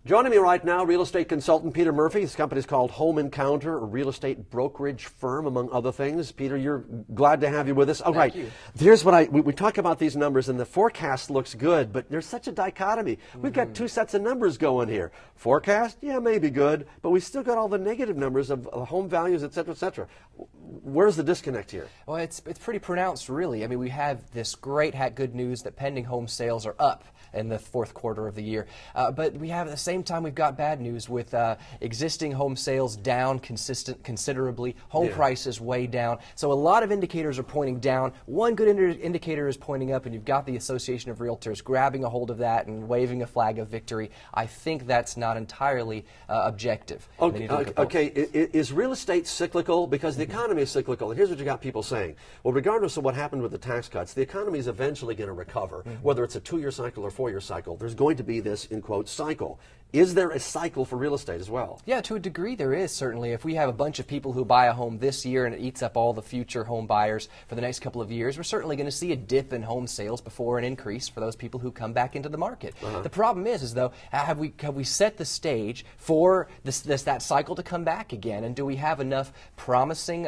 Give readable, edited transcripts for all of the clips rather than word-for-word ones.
Joining me right now, real estate consultant Peter Murphy. His company is called Home Encounter, a real estate brokerage firm, among other things. Peter, you're glad to have you with us. All right. Thank you. Here's what we talk about these numbers, and the forecast looks good, but there's such a dichotomy. We've got two sets of numbers going here. Forecast, yeah, maybe good, but we still got all the negative numbers of home values, et cetera, et cetera. Where's the disconnect here? Well, it's pretty pronounced, really. I mean, we have this great good news that pending home sales are up in the fourth quarter of the year. But we have at the same time, we've got bad news with existing home sales down considerably, home prices way down. So a lot of indicators are pointing down. One good indicator is pointing up, and you've got the Association of Realtors grabbing a hold of that and waving a flag of victory. I think that's not entirely objective. Okay, is real estate cyclical? Because the economy is cyclical, and here's what you got people saying. Well, regardless of what happened with the tax cuts, the economy is eventually going to recover, whether it's a 2-year cycle or 4-year cycle. There's going to be this, in quotes, cycle. Is there a cycle for real estate as well? Yeah, to a degree there is, certainly. If we have a bunch of people who buy a home this year and it eats up all the future home buyers for the next couple of years, we're certainly going to see a dip in home sales before an increase for those people who come back into the market. The problem is though, have we set the stage for that cycle to come back again? And do we have enough promising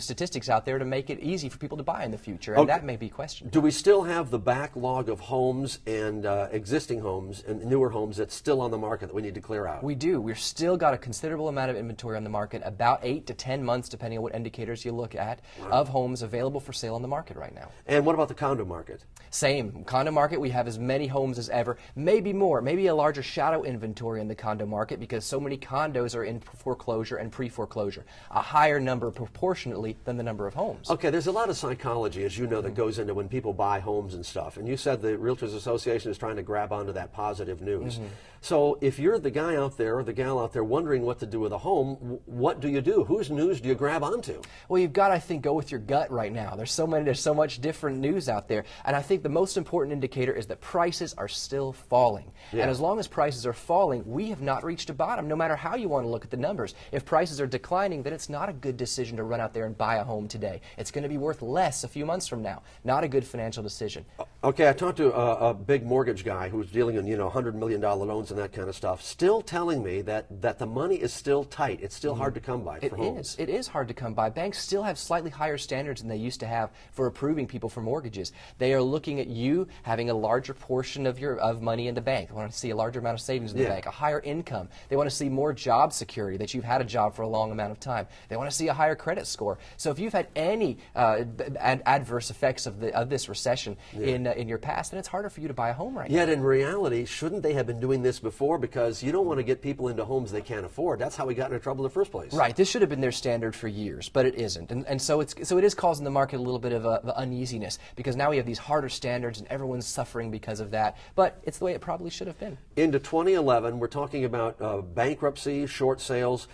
statistics out there to make it easy for people to buy in the future? And that may be questioned. Do we still have the backlog of homes and existing homes and newer homes that's still on the market that we need to clear out? We do. We've still got a considerable amount of inventory on the market, about 8 to 10 months, depending on what indicators you look at, of homes available for sale on the market right now. And what about the condo market? Same. Condo market, we have as many homes as ever, maybe more, maybe a larger shadow inventory in the condo market because so many condos are in foreclosure and pre-foreclosure. A higher number proportionately than the number of homes. Okay, there's a lot of psychology, as you know, that goes into when people buy homes and stuff. And you said the Realtors Association is trying to grab onto that positive news. So if you're the guy out there or the gal out there wondering what to do with a home, what do you do? Whose news do you grab onto? Well, you've got to, I think, go with your gut right now. There's so much different news out there. And I think the most important indicator is that prices are still falling. And as long as prices are falling, we have not reached a bottom, no matter how you want to look at the numbers. If prices are declining, then it's not a good decision to run out there and buy a home today. It's going to be worth less a few months from now. Not a good financial decision. Okay, I talked to a big mortgage guy who's dealing in, $100 million loans and that kind of stuff, still telling me that the money is still tight. It's still hard to come by for homes. It is hard to come by. Banks still have slightly higher standards than they used to have for approving people for mortgages. They are looking at you having a larger portion of money in the bank. They want to see a larger amount of savings in the bank, a higher income. They want to see more job security, that you've had a job for a long amount of time. They want to see a higher credit score. So if you've had any adverse effects of this recession in your past, then it's harder for you to buy a home right now. Yet in reality, shouldn't they have been doing this before? Because you don't want to get people into homes they can't afford. That's how we got into trouble in the first place. Right. This should have been their standard for years, but it isn't. And so it is causing the market a little bit of uneasiness because now we have these harder standards and everyone's suffering because of that. But it's the way it probably should have been. Into 2011, we're talking about bankruptcy, short sales.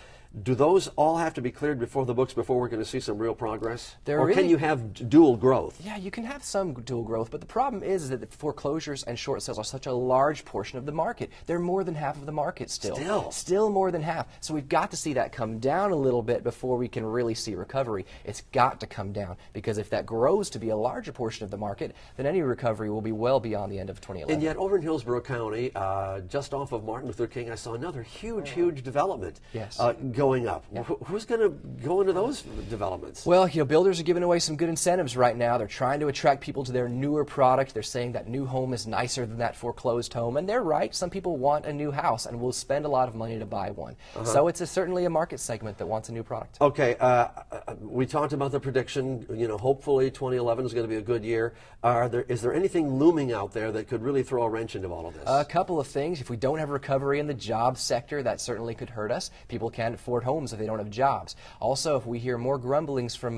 Do those all have to be cleared before the books before we're going to see some real progress? Or can you have dual growth? Yeah, you can have some dual growth, but the problem is that the foreclosures and short sales are such a large portion of the market. They're more than half of the market still. Still more than half. So we've got to see that come down a little bit before we can really see recovery. It's got to come down because if that grows to be a larger portion of the market, then any recovery will be well beyond the end of 2011. And yet over in Hillsborough County, just off of Martin Luther King, I saw another huge development. Going up. Who's going to go into those developments? Well, builders are giving away some good incentives right now. They're trying to attract people to their newer product. They're saying that new home is nicer than that foreclosed home, and they're right. Some people want a new house and will spend a lot of money to buy one. So it's certainly a market segment that wants a new product. Okay, we talked about the prediction. Hopefully 2011 is going to be a good year. Is there anything looming out there that could really throw a wrench into all of this? A couple of things. If we don't have recovery in the job sector, that certainly could hurt us. People can't afford homes if they don't have jobs. Also, if we hear more grumblings from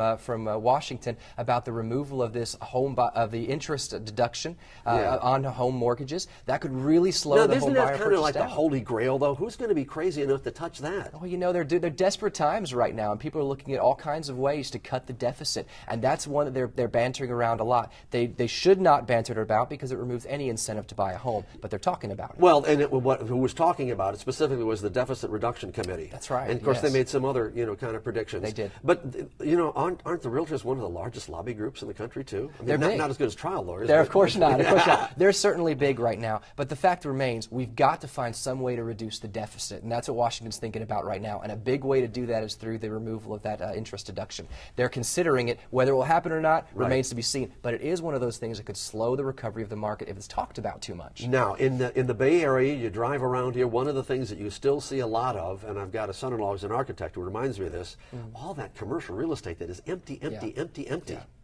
Washington about the removal of this the interest deduction on home mortgages, that could really slow the home buyer purchase down. Isn't that kind of like the holy grail, though? Who's going to be crazy enough to touch that? Well, they're desperate times right now, and people are looking at all kinds of ways to cut the deficit, and that's one that they're bantering around a lot. They should not banter it about because it removes any incentive to buy a home, but they're talking about it. Well, and who was talking about it specifically was the Deficit Reduction Committee. That's right. Of course, yes. they made some other, kind of predictions. They did. But, aren't the realtors one of the largest lobby groups in the country, too? I mean, They're big. Not as good as trial lawyers. Of course not. Of course not. They're certainly big right now. But the fact remains, we've got to find some way to reduce the deficit, and that's what Washington's thinking about right now. And a big way to do that is through the removal of that interest deduction. They're considering it. Whether it will happen or not remains to be seen. But it is one of those things that could slow the recovery of the market if it's talked about too much. Now, in the Bay Area, you drive around here, one of the things that you still see a lot of, and I've got a son-in-law who's an architect who reminds me of this, all that commercial real estate that is empty.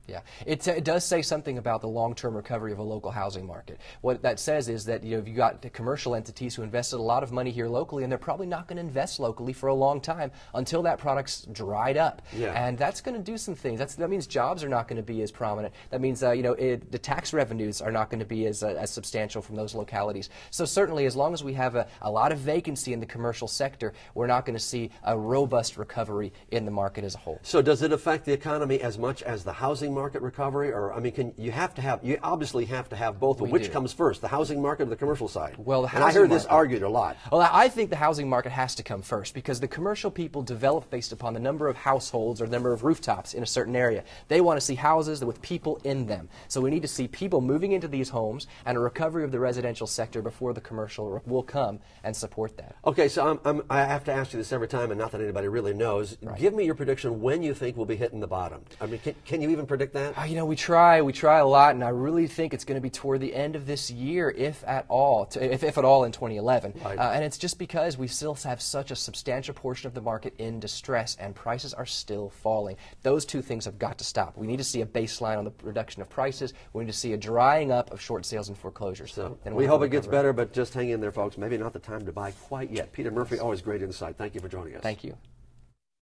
Yeah, it does say something about the long-term recovery of a local housing market. What that says is that you've got the commercial entities who invested a lot of money here locally, and they're probably not going to invest locally for a long time until that product's dried up. Yeah. And that's going to do some things. That means jobs are not going to be as prominent. That means the tax revenues are not going to be as substantial from those localities. So certainly, as long as we have a lot of vacancy in the commercial sector, we're not going to see a robust recovery in the market as a whole. So does it affect the economy as much as the housing market recovery? Or, I mean, you obviously have to have both. Which comes first, the housing market or the commercial side? Well, the housing and I heard market, this argued a lot. Well, I think the housing market has to come first because the commercial people develop based upon the number of households or the number of rooftops in a certain area. They want to see houses with people in them. So we need to see people moving into these homes and a recovery of the residential sector before the commercial will come and support that. Okay, so I have to ask you this every time, and not that anybody really knows. Right. Give me your prediction when you think we'll be hitting the bottom. I mean, can you even predict that? We try a lot, and I really think it's going to be toward the end of this year, if at all in 2011. Right. And it's just because we still have such a substantial portion of the market in distress, and prices are still falling. Those two things have got to stop. We need to see a baseline on the reduction of prices. We need to see a drying up of short sales and foreclosures. So we hope it gets better, but just hang in there, folks. Maybe not the time to buy quite yet. Peter Murphy, always great insight. Thank you for joining us. Thank you.